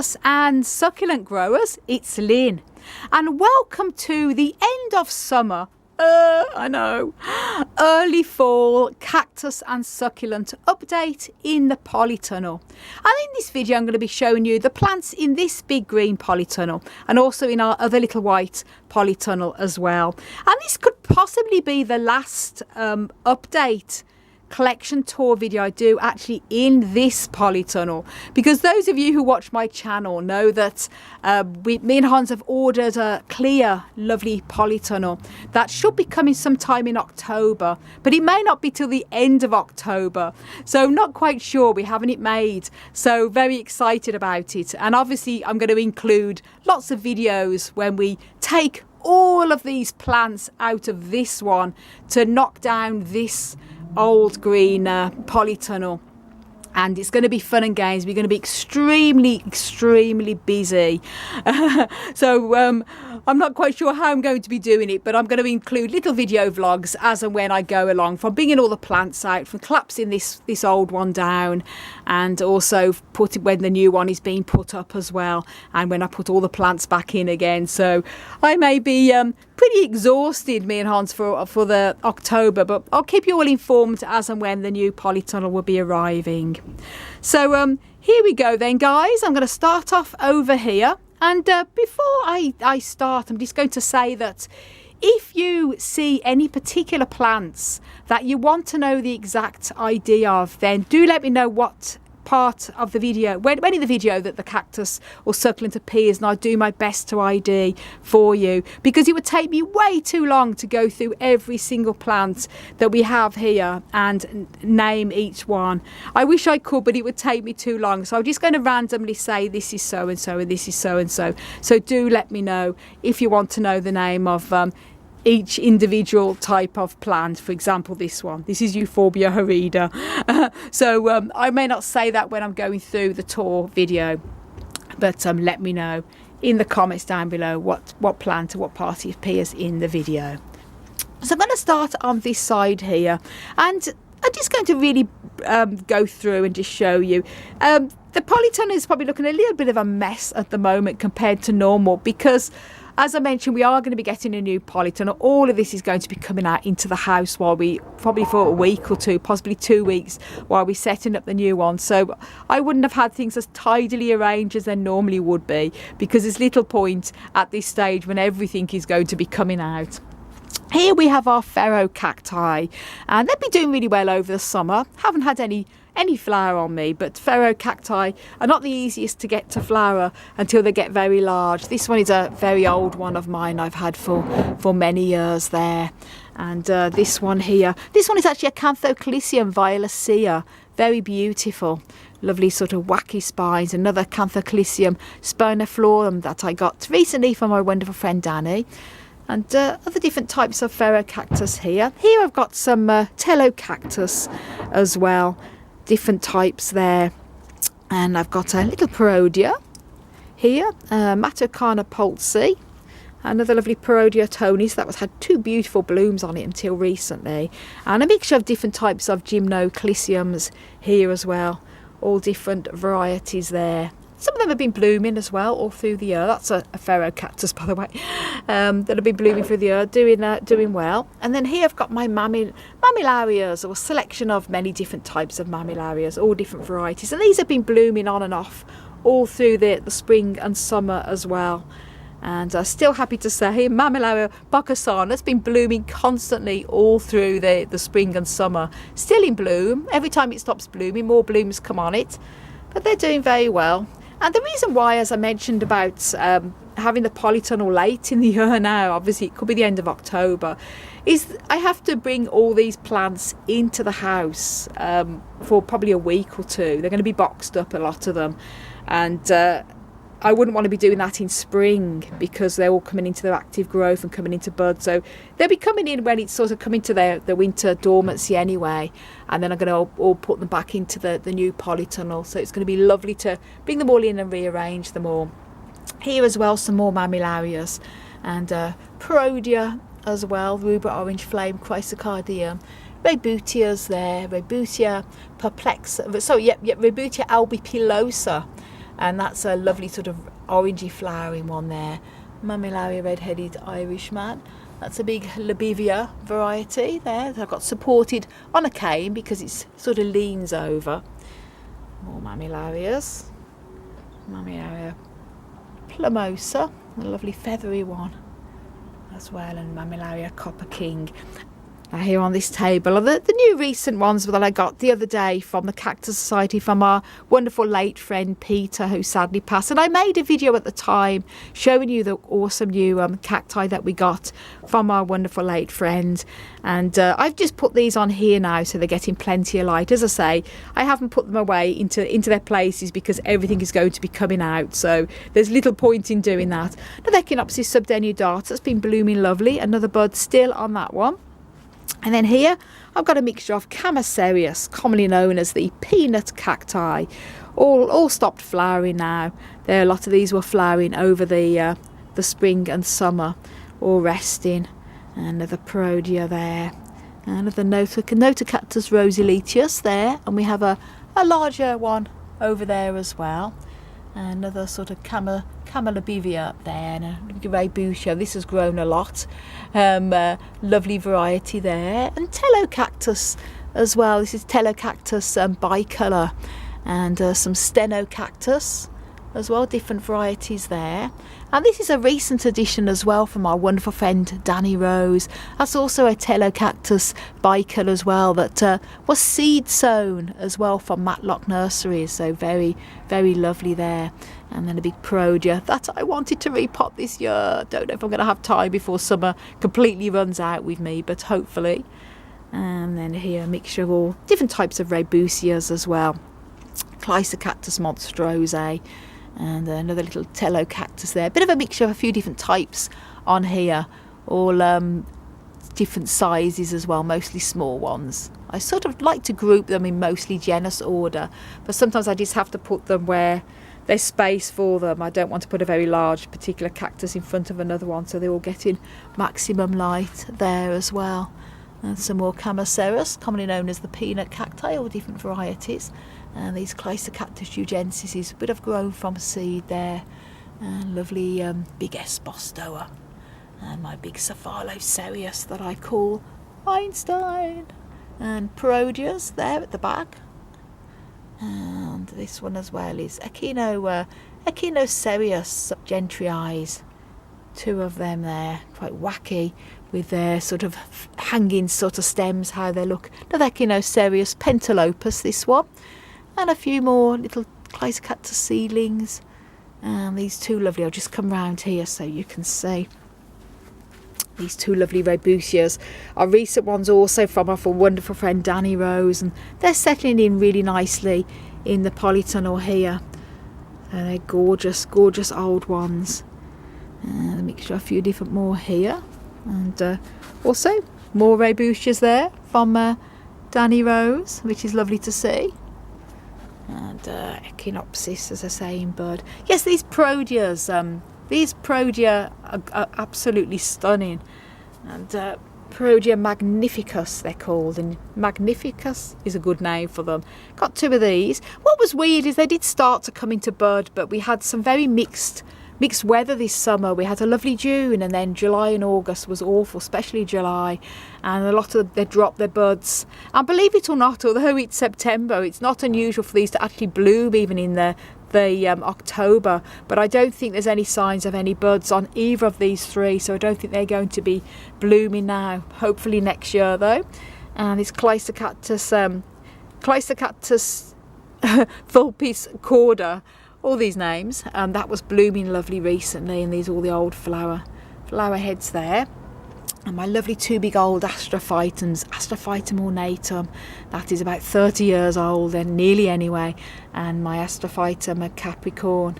cactus and succulent growers, it's Lynn, and welcome to the end of summer, I know, early fall cactus and succulent update in the polytunnel. And in this video I'm going to be showing you the plants in this big green polytunnel and also in our other little white polytunnel as well. And this could possibly be the last update collection tour video I do actually in this polytunnel, because those of you who watch my channel know that me and Hans have ordered a clear lovely polytunnel that should be coming sometime in October, but it may not be till the end of October, so not quite sure. We haven't it made, so very excited about it. And obviously I'm going to include lots of videos when we take all of these plants out of this one to knock down this old green polytunnel, and it's going to be fun and games. We're going to be extremely busy. So I'm not quite sure how I'm going to be doing it, but I'm going to include little video vlogs as and when I go along, from bringing all the plants out, from collapsing this old one down, and also put it when the new one is being put up as well, and when I put all the plants back in again. So I may be pretty exhausted, me and Hans, for the October, but I'll keep you all informed as and when the new polytunnel will be arriving. So here we go then, guys. I'm going to start off over here, and before I start, I'm just going to say that if you see any particular plants that you want to know the exact ID of, then do let me know what part of the video, when in the video that the cactus or succulent appears, and I'll do my best to ID for you, because it would take me way too long to go through every single plant that we have here and name each one. I wish I could, but it would take me too long, so I'm just going to randomly say this is so and so and this is so and so. So do let me know if you want to know the name of each individual type of plant. For example, this is Euphorbia horrida. So I may not say that when I'm going through the tour video, but let me know in the comments down below what plant or what part appears in the video. So I'm going to start on this side here, and I'm just going to really go through and just show you. The polytunnel is probably looking a little bit of a mess at the moment compared to normal, because as I mentioned, we are going to be getting a new polytunnel. All of this is going to be coming out into the house while we, probably for a week or two, possibly 2 weeks, while we're setting up the new one. So I wouldn't have had things as tidily arranged as they normally would be, because there's little point at this stage when everything is going to be coming out. Here we have our pharaoh cacti, and they've been doing really well over the summer. Haven't had any flower on me, but pharaoh cacti are not the easiest to get to flower until they get very large. This one is a very old one of mine I've had for many years there. And this one here, this one is actually a Canthoclisium violacea, very beautiful, lovely sort of wacky spines. Another Canthoclisium spiniflorum that I got recently from my wonderful friend Danny. And other different types of pharaoh cactus here. Here I've got some Telocactus as well, different types there. And I've got a little Parodia here, Matocana pulsi, another lovely Parodia tonis that had two beautiful blooms on it until recently, and a mixture of different types of Gymnoclisiums here as well, all different varieties there. Some of them have been blooming as well all through the year. That's a pharaoh cactus, by the way, that have been blooming through the year, doing well. And then here I've got my mammillarias, or a selection of many different types of mammillarias, all different varieties. And these have been blooming on and off all through the spring and summer as well. And still happy to say Mammillaria boccasana has been blooming constantly all through the spring and summer. Still in bloom. Every time it stops blooming, more blooms come on it. But they're doing very well. And the reason why, as I mentioned about having the polytunnel late in the year now, obviously it could be the end of October, is I have to bring all these plants into the house for probably a week or two. They're going to be boxed up, a lot of them. And I wouldn't want to be doing that in spring, because they're all coming into their active growth and coming into bud. So they'll be coming in when it's sort of coming to their winter dormancy anyway. And then I'm going to all put them back into the new polytunnel. So it's going to be lovely to bring them all in and rearrange them all. Here as well, some more mammillarias and Parodia as well, Rubra orange flame, Chrysocardium. Rebutias there, Rebutia perplexa, Rebutia albipilosa. and that's a lovely sort of orangey flowering one there. Mammillaria red-headed Irishman. That's a big Labivia variety there that I've got supported on a cane because it sort of leans over. More Mammillarias. Mammillaria plumosa, a lovely feathery one as well, and Mammillaria Copper King. Now here on this table are the new recent ones that I got the other day from the Cactus Society from our wonderful late friend Peter, who sadly passed. And I made a video at the time showing you the awesome new cacti that we got from our wonderful late friend. And I've just put these on here now so they're getting plenty of light. As I say, I haven't put them away into their places because everything is going to be coming out. So there's little point in doing that. Now, Echinopsis subdenudata has been blooming lovely. Another bud still on that one. And then here I've got a mixture of Camacereus, commonly known as the peanut cacti, all stopped flowering now. A lot of these were flowering over the spring and summer, all resting. Another Parodia there, another Notocactus roseleteus there, and we have a larger one over there as well. Another sort of Camelobivia up there, and a Raybutia. This has grown a lot. Lovely variety there. And Telocactus as well. This is Telocactus bicolour, and some Stenocactus as well, different varieties there. And this is a recent addition as well from our wonderful friend Danny Rose. That's also a Telocactus bicolour as well that was seed sown as well from Matlock Nurseries, so very, very lovely there. And then a big Parodia that I wanted to repot this year. Don't know if I'm going to have time before summer completely runs out with me, but hopefully. And then here a mixture of all different types of Raybusias as well. Cactus monstrose, and another little Telocactus there. Bit of a mixture of a few different types on here, all different sizes as well, mostly small ones. I sort of like to group them in mostly genus order, but sometimes I just have to put them where there's space for them. I don't want to put a very large particular cactus in front of another one, so they're all getting maximum light there as well. And some more Camacereus, commonly known as the peanut cacti, all different varieties. And these Cactus ugensis, but have grown from seed there. And lovely big Espostoa. And my big Cephalocereus that I call Einstein. And Parodias there at the back. And this one as well is Echinocereus subgentrii. Two of them there, quite wacky with their sort of hanging sort of stems, how they look. Another Echinocereus pentalopus, this one. And a few more little Cactus seedlings. And these two lovely, I'll just come round here so you can see. These two lovely Raybusias are recent ones also from our wonderful friend Danny Rose, and they're settling in really nicely in the polytunnel here. And they're gorgeous, gorgeous old ones. And a mixture of a few different more here. And also more Raybusias there from Danny Rose, which is lovely to see. And Echinopsis, as I say, in bud. Yes, these Parodias, these Parodia are absolutely stunning. And Parodia magnificus, they're called, and magnificus is a good name for them. Got two of these. What was weird is they did start to come into bud, but we had some very mixed weather this summer. We had a lovely June, and then July and August was awful, especially July, and a lot of them, they dropped their buds. And believe it or not, although it's September, it's not unusual for these to actually bloom even in the October, but I don't think there's any signs of any buds on either of these three, so I don't think they're going to be blooming now. Hopefully next year though. And this Cactus Vulpes corda, all these names, that was blooming lovely recently, and these are all the old flower heads there. And my lovely two big old Astrophytums, Astrophytum ornatum, that is about 30 years old, and nearly anyway, and my Astrophytum Capricorn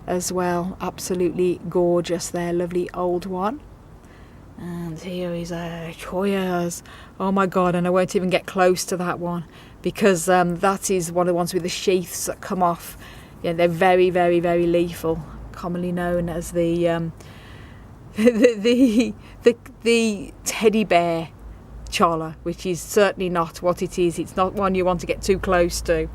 as well, absolutely gorgeous there, lovely old one. And here is a Choyas. Oh my god, and I won't even get close to that one because that is one of the ones with the sheaths that come off. Yeah, they're very, very, very lethal, commonly known as the teddy bear cholla, which is certainly not what it is. It's not one you want to get too close to.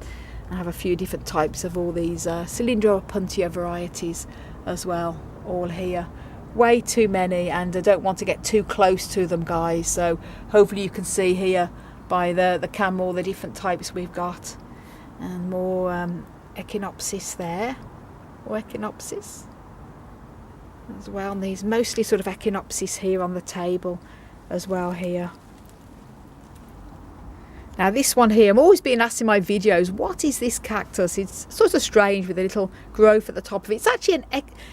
I have a few different types of all these Cylindra puntia varieties as well, all here. Way too many, and I don't want to get too close to them, guys, so hopefully you can see here by the camera all the different types we've got. And more Echinopsis there, or Echinopsis as well, and these mostly sort of Echinopsis here on the table as well here. Now this one here, I'm always being asked in my videos, what is this cactus? It's sort of strange with a little growth at the top of it. It's actually an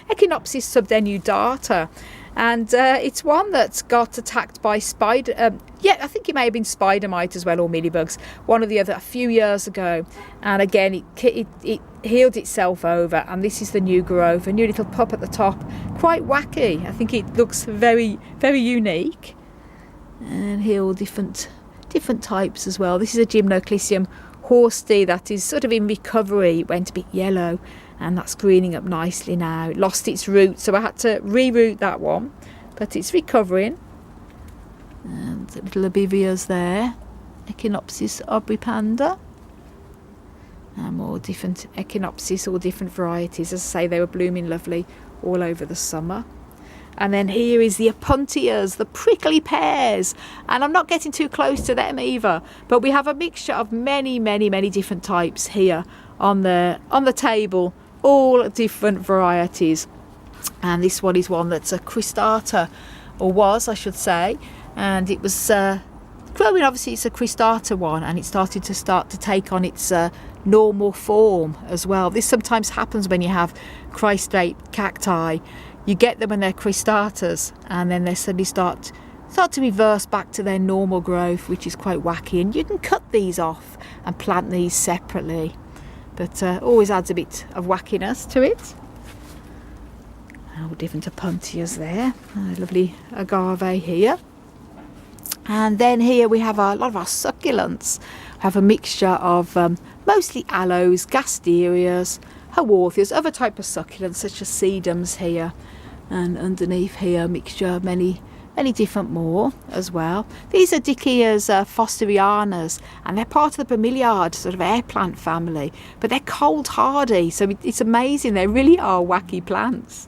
Echinopsis subdenudata, and it's one that's got attacked by spider, I think it may have been spider mite as well, or mealybugs, one or the other, a few years ago. And again, it healed itself over, and this is the new growth, a new little pup at the top. Quite wacky. I think it looks very, very unique. And here all different types as well. This is a Gymnoclisium horsty that is sort of in recovery. It went a bit yellow, and that's greening up nicely now. It lost its root, so I had to reroot that one, but it's recovering. And the little abivias there, Echinopsis obripanda, and more different Echinopsis, all different varieties. As I say, they were blooming lovely all over the summer. And then here is the Opuntias, the prickly pears, and I'm not getting too close to them either, but we have a mixture of many different types here on the table, all different varieties. And this one is one that's a cristata, or was, I should say, and it was growing. Obviously it's a cristata one, and it started to take on its normal form as well. This sometimes happens when you have crispate cacti. You get them when they're cristatas, and then they suddenly start to reverse back to their normal growth, which is quite wacky. And you can cut these off and plant these separately, but always adds a bit of wackiness to it. All different Opuntias there, a lovely agave here. And then here we have a lot of our succulents. We have a mixture of mostly aloes, gasterias, haworthias, other type of succulents such as sedums here, and underneath here a mixture of many different more as well. These are Dickeas fosterianas, and they're part of the bromeliad sort of air plant family, but they're cold hardy, so it's amazing. They really are wacky plants.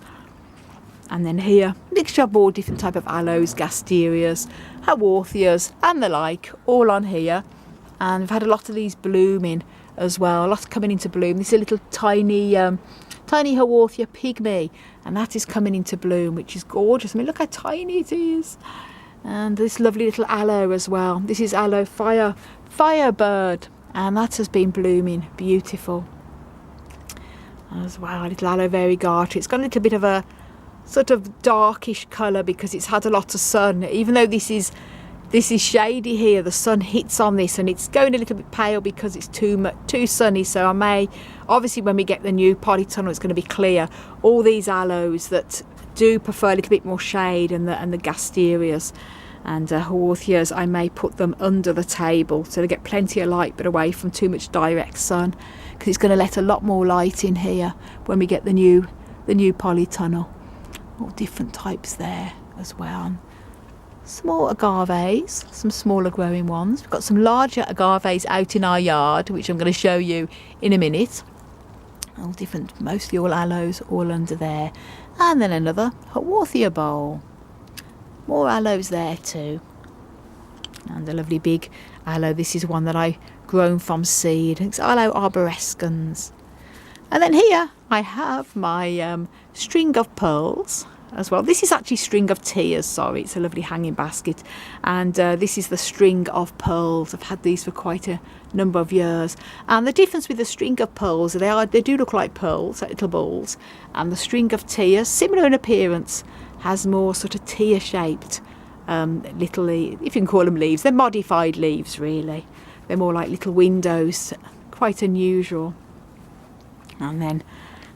And then here, mixture of all different type of aloes, gasterias, haworthias and the like, all on here. And we've had a lot of these blooming as well, a lot coming into bloom. This is a little tiny Haworthia pygmy, and that is coming into bloom, which is gorgeous. I mean, look how tiny it is. And this lovely little aloe as well. This is aloe firebird, and that has been blooming beautiful as well. A little aloe variegata. It's got a little bit of a sort of darkish colour because it's had a lot of sun. Even though this is shady here, the sun hits on this, and it's going a little bit pale because it's too sunny. So I may, obviously when we get the new polytunnel, it's going to be clear. All these aloes that do prefer a little bit more shade, and the gasterias and haworthias, I may put them under the table so they get plenty of light but away from too much direct sun, because it's going to let a lot more light in here when we get the new polytunnel. All different types there as well. Small agaves, some smaller growing ones. We've got some larger agaves out in our yard, which I'm going to show you in a minute. All different, mostly all aloes, all under there. And then another Haworthia bowl. More aloes there too. And a lovely big aloe. This is one that I've grown from seed. It's Aloe arborescens. And then here I have my string of pearls as well. This is actually string of tears, sorry, it's a lovely hanging basket, and this is the string of pearls. I've had these for quite a number of years, and the difference with the string of pearls, they do look like pearls, like little balls, and the string of tears, similar in appearance, has more sort of tear shaped little, if you can call them leaves. They're modified leaves really, they're more like little windows, quite unusual. And then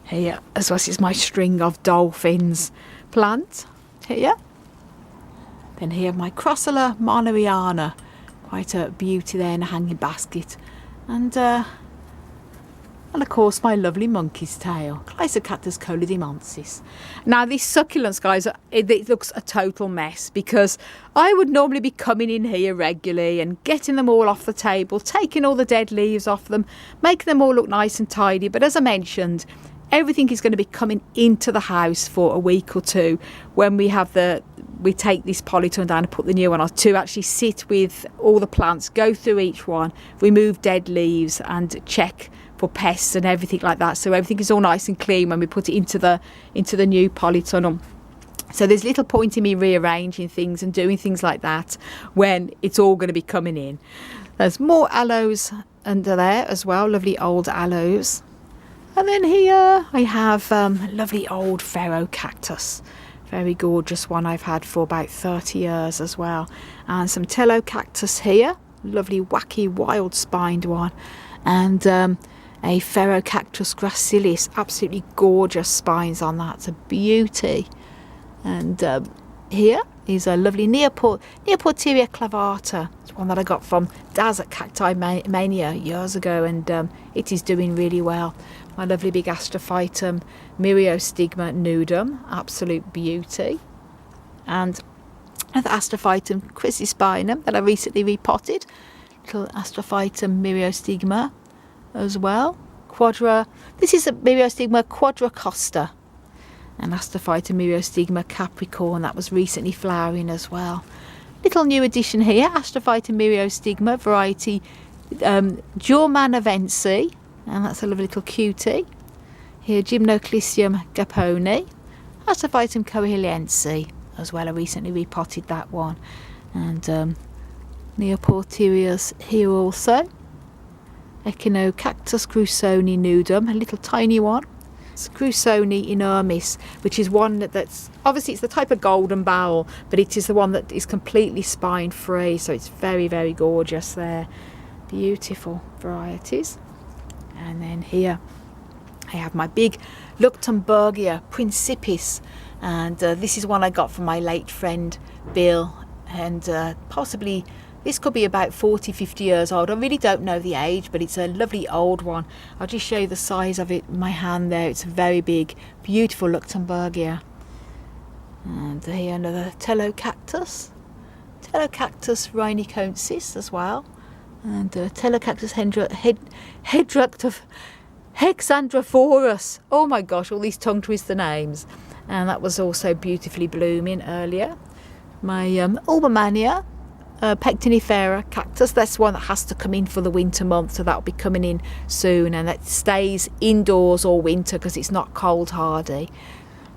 here as well is my string of dolphins plant here. Then here my Crossula moneriana, quite a beauty there in a hanging basket. And And of course my lovely monkey's tail, Cactus colydemonsis. Now these succulents, guys, it looks a total mess because I would normally be coming in here regularly and getting them all off the table, taking all the dead leaves off them, making them all look nice and tidy. But as I mentioned, everything is going to be coming into the house for a week or two when we take this polytunnel down and put the new one on, to actually sit with all the plants, go through each one, remove dead leaves and check for pests and everything like that, so everything is all nice and clean when we put it into the new polytunnel. So there's little point in me rearranging things and doing things like that when it's all going to be coming in. There's more aloes under there as well, lovely old aloes. And then here I have lovely old Pharaoh cactus, very gorgeous one I've had for about 30 years as well. And some Tello cactus here, lovely wacky wild spined one. And a Pharaoh cactus gracilis, absolutely gorgeous spines on that, it's a beauty. And here is a lovely Neoporteria clavata. It's one that I got from Daz at Cacti Mania years ago, and it is doing really well. My lovely big Astrophytum Myriostigma nudum, absolute beauty. And another Astrophytum chrysispinum that I recently repotted, little Astrophytum Myriostigma as well. This is a Myriostigma quadracosta, and Astrophytum Myriostigma capricorn, that was recently flowering as well. Little new addition here, Astrophytum Myriostigma variety Germanovense, and that's a lovely little cutie. Here Gymnoclysium gaponi, Astrophytum coeliense as well, I recently repotted that one. And Neoporterias here also. Echinocactus grusoni nudum, a little tiny one. It's Grusoni inermis, which is one that's obviously it's the type of golden bowel, but it is the one that is completely spine free, so it's very, very gorgeous there. Beautiful varieties. And then here I have my big Luctemburgia principis, and this is one I got from my late friend Bill, and possibly this could be about 40-50 years old. I really don't know the age, but it's a lovely old one. I'll just show you the size of it in my hand there. It's very big, beautiful Luctemburgia. And here another Tello cactus rhiniconsis as well. And Tello cactus hexandrophorus. Oh my gosh, all these tongue twister names. And that was also beautifully blooming earlier. My Albermania pectinifera cactus, that's one that has to come in for the winter months, so that'll be coming in soon, and that stays indoors all winter because it's not cold hardy.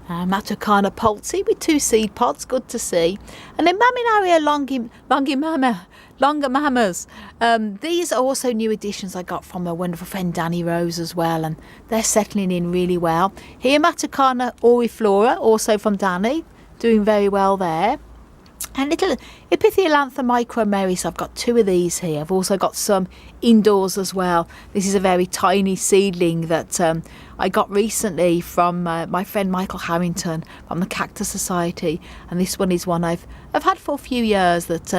Matocana pulsi with 2 seed pods, good to see. And then Maminaria longimamas. These are also new additions I got from my wonderful friend Danny Rose as well, and they're settling in really well. Here Matocana auriflora, also from Danny, doing very well there. And little Epithiolantha micromeris, I've got 2 of these here. I've also got some indoors as well. This is a very tiny seedling that I got recently from my friend Michael Harrington from the Cactus Society, and this one is one I've had for a few years that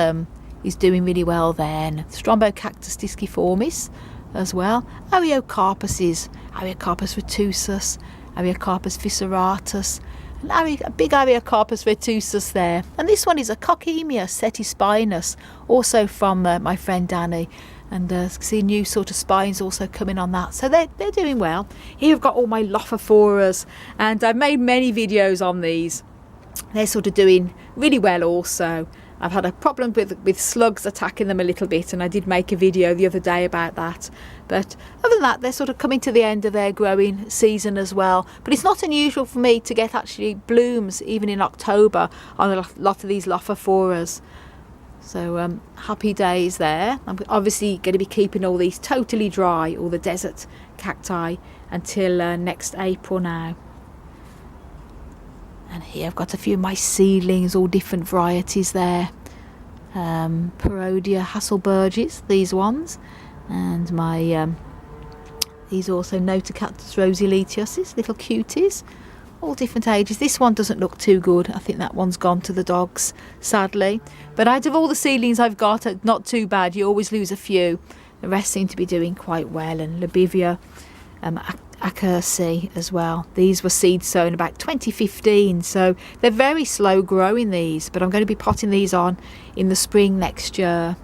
is doing really well there. And Strombocactus disciformis as well. Ariocarpus retusus, Ariocarpus visceratus, a big Ariocarpus retusus there. And this one is a Coccemia setispinus, also from my friend Danny. And see new sort of spines also coming on that. So they're doing well. Here I've got all my Lophophoras, and I've made many videos on these. They're sort of doing really well also. I've had a problem with slugs attacking them a little bit, and I did make a video the other day about that. But other than that, they're sort of coming to the end of their growing season as well. But it's not unusual for me to get actually blooms even in October on a lot of these Lophophoras. So happy days there. I'm obviously going to be keeping all these totally dry, all the desert cacti, until next April now. And here I've got a few of my seedlings, all different varieties there. Parodia Hasselbergis, these ones. And my these also Notocactus roseolitiosis, little cuties, all different ages. This one doesn't look too good. I think that one's gone to the dogs, sadly. But out of all the seedlings I've got, not too bad. You always lose a few. The rest seem to be doing quite well. And Labivia Accuracy as well. These were seed sown about 2015, so they're very slow growing these, but I'm going to be potting these on in the spring next year.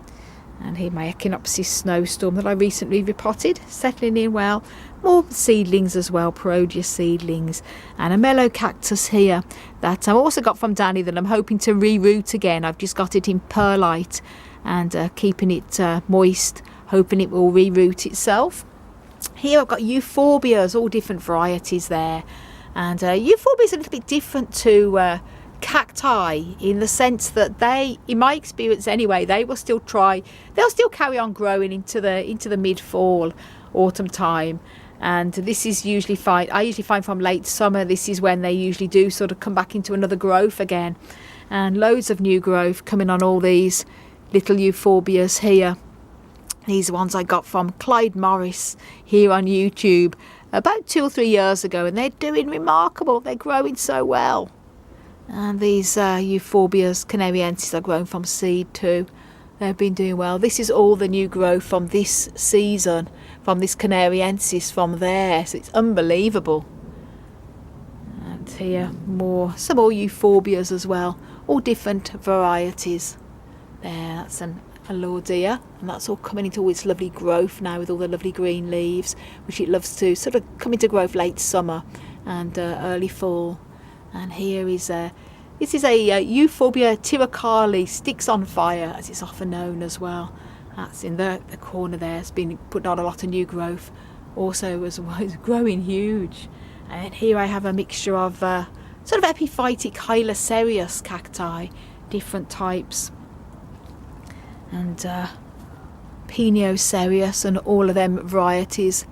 And here my Echinopsis snowstorm that I recently repotted, settling in well. More seedlings as well, Parodius seedlings, and a mellow cactus here that I also got from Danny that I'm hoping to reroot again. I've just got it in perlite and keeping it moist, hoping it will reroot itself. Here I've got euphorbias, all different varieties there, and euphorbia is a little bit different to cacti in the sense that they, in my experience anyway, they'll still carry on growing into the mid-fall, autumn time. And this is usually I usually find from late summer, this is when they usually do sort of come back into another growth again, and loads of new growth coming on all these little euphorbias here. These ones I got from Clyde Morris here on YouTube about 2 or 3 years ago, and they're doing remarkable. They're growing so well. And these euphorbias canariensis are grown from seed too. They've been doing well. This is all the new growth from this season, from this canariensis from there. So it's unbelievable. And here some more euphorbias as well. All different varieties. There, that's a Laudia, and that's all coming into all its lovely growth now with all the lovely green leaves, which it loves to sort of come into growth late summer and early fall. And here is this is a Euphorbia tiracali, sticks on fire, as it's often known as well. That's in the corner there. It's been putting on a lot of new growth also as well. It's growing huge. And here I have a mixture of sort of epiphytic Hylocereus cacti, different types, and Piniocereus and all of them varieties.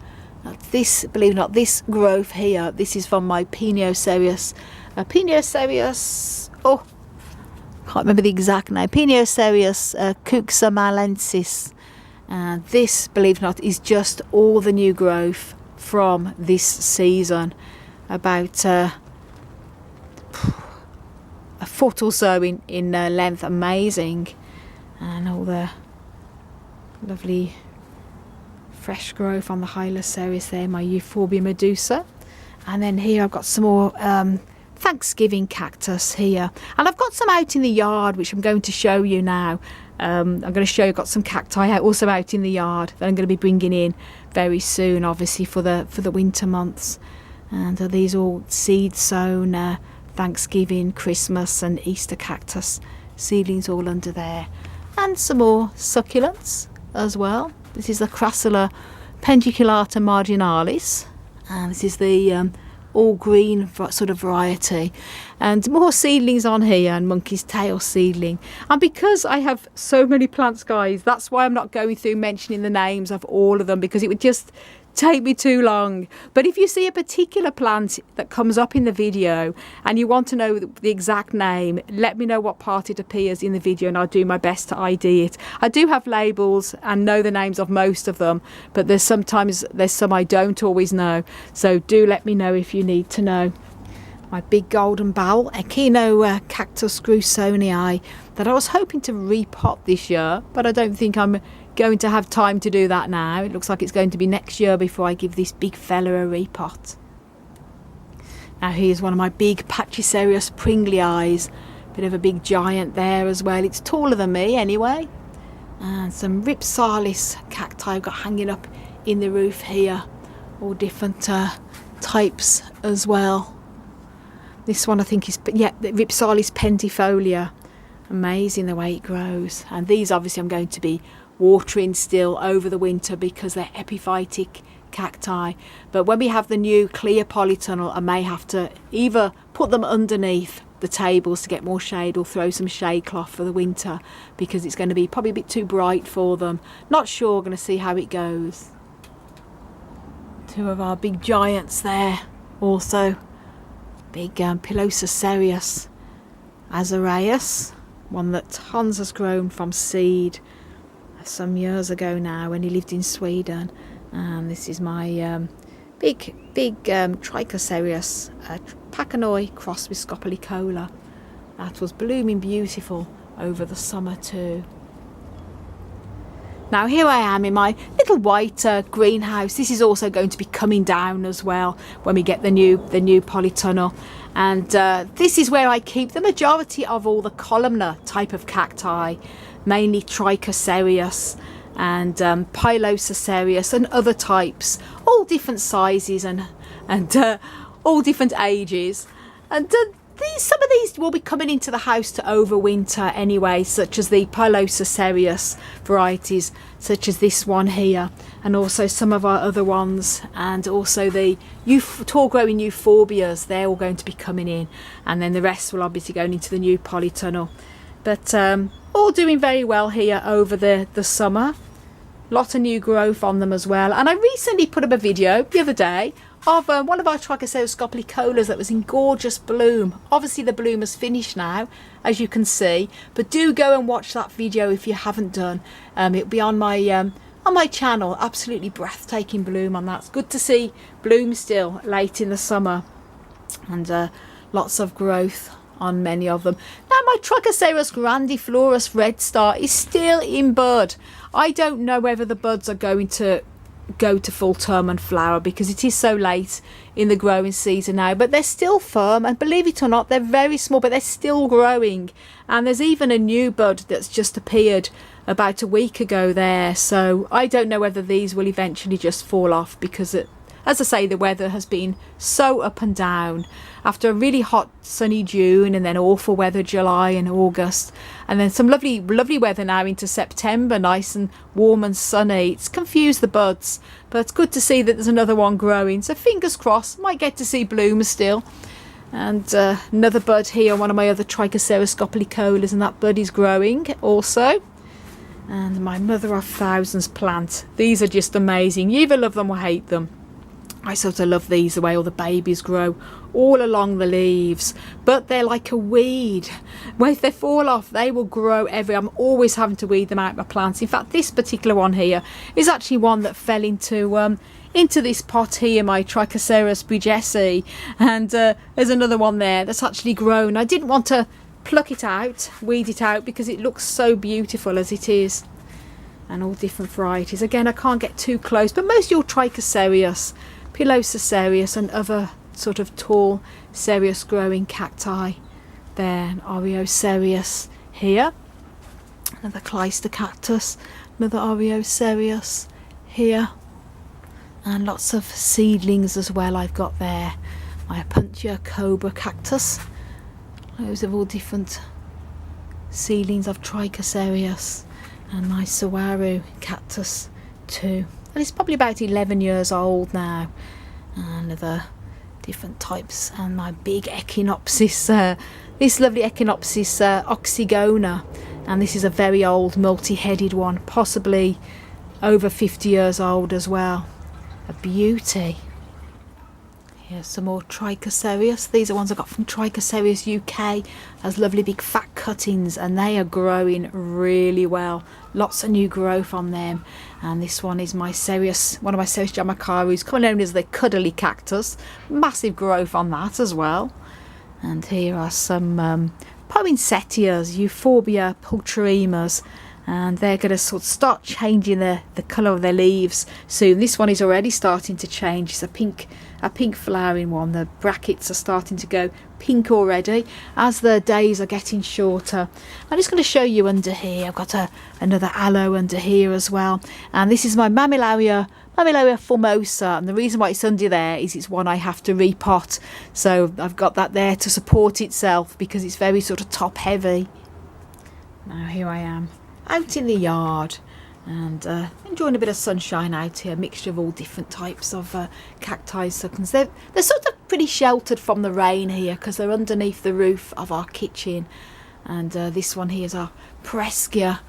This, believe it or not, this growth here, this is from my Piniocereus. Oh, can't remember the exact name. Piniocereus cuxamalensis. And this, believe it or not, is just all the new growth from this season. About a foot or so in length. Amazing. And all the lovely fresh growth on the Hylocereus there, my Euphorbia medusa. And then here I've got some more Thanksgiving cactus here, and I've got some out in the yard which I'm going to show you now. I'm going to show you, I've got some cacti out also out in the yard that I'm going to be bringing in very soon, obviously for the winter months. And these all seed sown Thanksgiving, Christmas and Easter cactus seedlings all under there. And some more succulents as well. This is the Crassula pendiculata marginalis, and this is the all green sort of variety, and more seedlings on here, and monkey's tail seedling. And because I have so many plants, guys, that's why I'm not going through mentioning the names of all of them, because it would just take me too long. But if you see a particular plant that comes up in the video and you want to know the exact name, let me know what part it appears in the video and I'll do my best to ID it. I do have labels and know the names of most of them, but there's some I don't always know, so do let me know if you need to know. My big golden bowl Echinocactus grusonii that I was hoping to repot this year, but I don't think I'm going to have time to do that now. It looks like it's going to be next year before I give this big fella a repot. Now here's one of my big Pachycereus pringlii, bit of a big giant there as well. It's taller than me anyway. And some Ripsalis cacti I've got hanging up in the roof here, all different types as well. This one I think is, yeah, the Ripsalis pentifolia. Amazing the way it grows. And these obviously I'm going to be watering still over the winter because they're epiphytic cacti. But when we have the new clear polytunnel, I may have to either put them underneath the tables to get more shade or throw some shade cloth for the winter because it's going to be probably a bit too bright for them. Not sure, going to see how it goes. Two of our big giants there also. Big Pilosocereus azaraeus, one that Hans has grown from seed some years ago now when he lived in Sweden. And this is my big Trichocereus Pachanoi crossed with Scopolycola. That was blooming beautiful over the summer too. Now here I am in my little white greenhouse. This is also going to be coming down as well when we get the new polytunnel. And this is where I keep the majority of all the columnar type of cacti, mainly Trichocereus and Pilosocereus and other types, all different sizes and all different ages. And some of these will be coming into the house to overwinter anyway, such as the Pilosocereus varieties, such as this one here, and also some of our other ones, and also the tall growing euphorbias. They're all going to be coming in, and then the rest will obviously go into the new polytunnel. But all doing very well here over the summer. Lot of new growth on them as well. And I recently put up a video the other day of one of our Trichocereus scopolycolas that was in gorgeous bloom. Obviously the bloom has finished now, as you can see, but do go and watch that video if you haven't done. It'll be on my channel. Absolutely breathtaking bloom on that. It's good to see bloom still late in the summer, and lots of growth on many of them. Now my Trichocereus grandiflorus red star is still in bud. I don't know whether the buds are going to go to full term and flower because it is so late in the growing season now, but they're still firm, and believe it or not, they're very small, but they're still growing. And there's even a new bud that's just appeared about a week ago there, so I don't know whether these will eventually just fall off because as I say, the weather has been so up and down. After a really hot sunny June, and then awful weather July and August, and then some lovely weather now into September, nice and warm and sunny. It's confused the buds, but it's good to see that there's another one growing, so fingers crossed, might get to see blooms still. And another bud here, one of my other Trichocereus scopolycolas, and that bud is growing also. And my mother of thousands plant, these are just amazing. You either love them or hate them. I sort of love these, the way all the babies grow all along the leaves, but they're like a weed. Well, if they fall off, they will grow everywhere. I'm always having to weed them out my plants. In fact, this particular one here is actually one that fell into this pot here, my Trichocereus bridgesii, and there's another one there that's actually grown. I didn't want to pluck it out, weed it out, because it looks so beautiful as it is, and all different varieties. Again, I can't get too close, but most of your Trichocereus, Pilosocereus and other sort of tall cereus growing cacti there, and Oreocereus here, another Cleister cactus, another Oreocereus here, and lots of seedlings as well I've got there. My Opuntia cobra cactus, those are all different seedlings of Trichocereus, and my Saguaro cactus too. And it's probably about 11 years old now, and other different types. And my big Echinopsis, this lovely Echinopsis oxygona, and this is a very old multi-headed one, possibly over 50 years old as well. A beauty. Here's some more Trichocereus. These are ones I got from Trichocereus UK as lovely big fat cuttings, and they are growing really well. Lots of new growth on them. And this one is my Cereus, one of my Cereus jamacarus, commonly known as the cuddly cactus. Massive growth on that as well. And here are some poinsettias, Euphorbia pulcherimas, and they're going to sort of start changing the colour of their leaves soon. This one is already starting to change. It's a pink flowering one. The brackets are starting to go pink already as the days are getting shorter. I'm just going to show you under here. I've got another aloe under here as well, and this is my Mammillaria formosa, and the reason why it's under there is it's one I have to repot, so I've got that there to support itself because it's very sort of top heavy. Now here I am out in the yard and enjoying a bit of sunshine out here, a mixture of all different types of cacti succulents. They're sort of pretty sheltered from the rain here because they're underneath the roof of our kitchen. And this one here is our Pereschia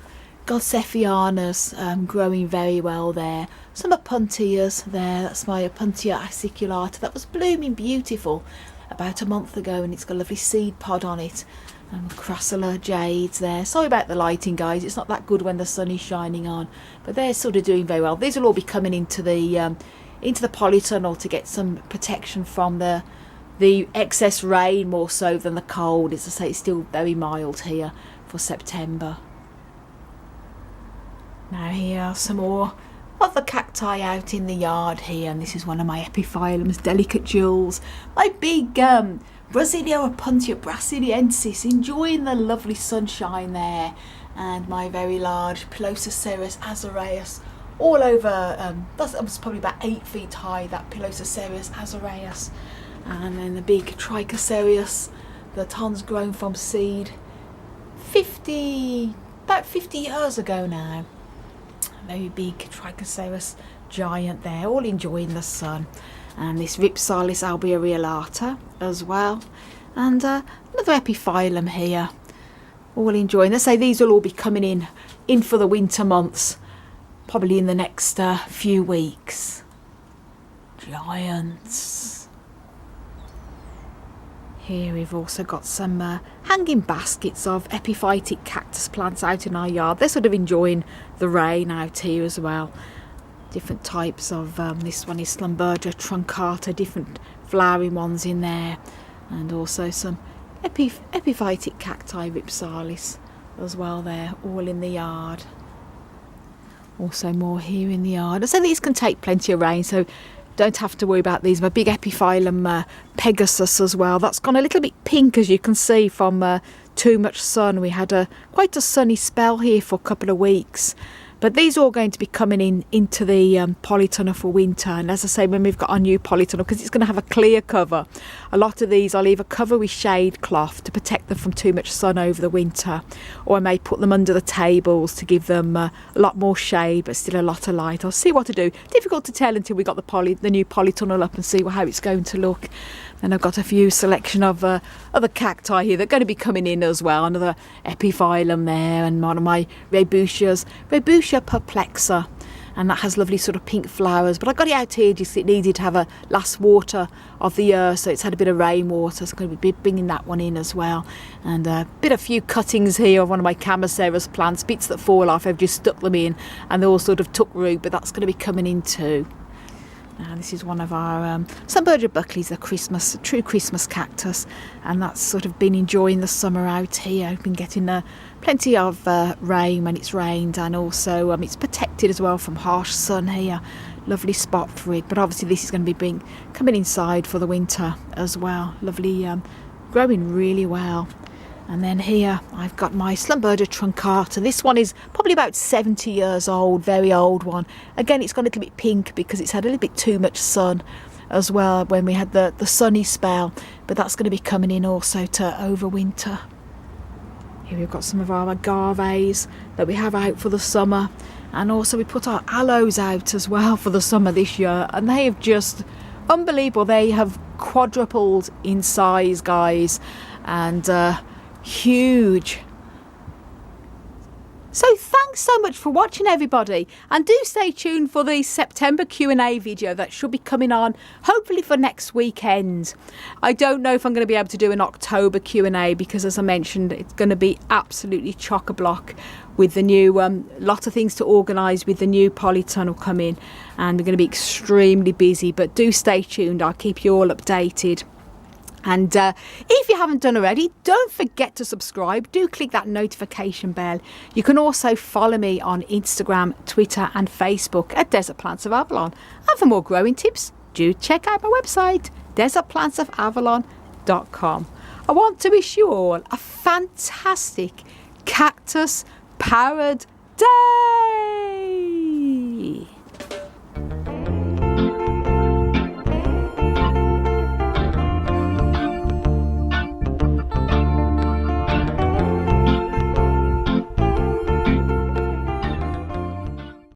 Godseffianus, growing very well there. Some Opuntias there, that's my Opuntia aciculata, that was blooming beautiful about a month ago, and it's got a lovely seed pod on it. Crassula jades there. Sorry about the lighting, guys, it's not that good when the sun is shining on, but they're sort of doing very well. These will all be coming into the polytunnel to get some protection from the excess rain more so than the cold. As I say, it's still very mild here for September. Now here are some more of the cacti out in the yard here, and this is one of my epiphyllums, delicate jewels. My big Brasilia Opuntia brasiliensis, enjoying the lovely sunshine there, and my very large Pilosocereus azaleus, all over, that was probably about 8 feet high, that Pilosocereus azaleus. And then the big Trichocereus that Hans grown from seed about 50 years ago now. Very big Trichocereus giant there, all enjoying the sun. And this Ripsalis albiareolata as well. And another epiphyllum here, all enjoying. Let's say these will all be coming in for the winter months, probably in the next few weeks. Giants. Here we've also got some hanging baskets of epiphytic cactus plants out in our yard. They're sort of enjoying the rain out here as well. Different types of, this one is Schlumberger truncata, different flowering ones in there. And also some epiphytic cacti Ripsalis as well there, all in the yard. Also more here in the yard. So these can take plenty of rain, so don't have to worry about these. My big epiphyllum Pegasus as well. That's gone a little bit pink, as you can see, from too much sun. We had quite a sunny spell here for a couple of weeks. But these are all going to be coming into the polytunnel for winter. And as I say, when we've got our new polytunnel, because it's going to have a clear cover, a lot of these I'll either cover with shade cloth to protect them from too much sun over the winter, or I may put them under the tables to give them a lot more shade but still a lot of light. I'll see what to do. Difficult to tell until we got the new polytunnel up and see how it's going to look. And I've got a few selection of other cacti here that are going to be coming in as well. Another epiphyllum there, and one of my Rebutia perplexa, and that has lovely sort of pink flowers. But I got it out here just it needed to have a last water of the year, so it's had a bit of rainwater, so I'm going to be bringing that one in as well. And a few cuttings here of one of my Chamacereus plants, bits that fall off. I've just stuck them in, and they all sort of took root, but that's going to be coming in too. Now this is one of our Schlumberger buckleys, a true Christmas cactus, and that's sort of been enjoying the summer out here. I've been getting plenty of rain when it's rained, and also it's protected as well from harsh sun here. Lovely spot for it, but obviously this is going to be coming inside for the winter as well. Lovely, growing really well. And then here I've got my Schlumberger truncata. This one is probably about 70 years old, very old one. Again, it's got a little bit pink because it's had a little bit too much sun as well when we had the sunny spell. But that's going to be coming in also to overwinter. Here we've got some of our agaves that we have out for the summer. And also we put our aloes out as well for the summer this year. And they have just, unbelievable, they have quadrupled in size, guys. And huge. So thanks so much for watching, everybody, and do stay tuned for the September Q&A video that should be coming on hopefully for next weekend. I don't know if I'm going to be able to do an October Q&A because, as I mentioned, it's going to be absolutely chock-a-block with the new lot of things to organise with the new polytunnel coming, and we're going to be extremely busy. But do stay tuned, I'll keep you all updated. And if you haven't done already, don't forget to subscribe. Do click that notification bell. You can also follow me on Instagram, Twitter and Facebook at Desert Plants of Avalon. And for more growing tips, do check out my website, desertplantsofavalon.com. I want to wish you all a fantastic cactus-powered day.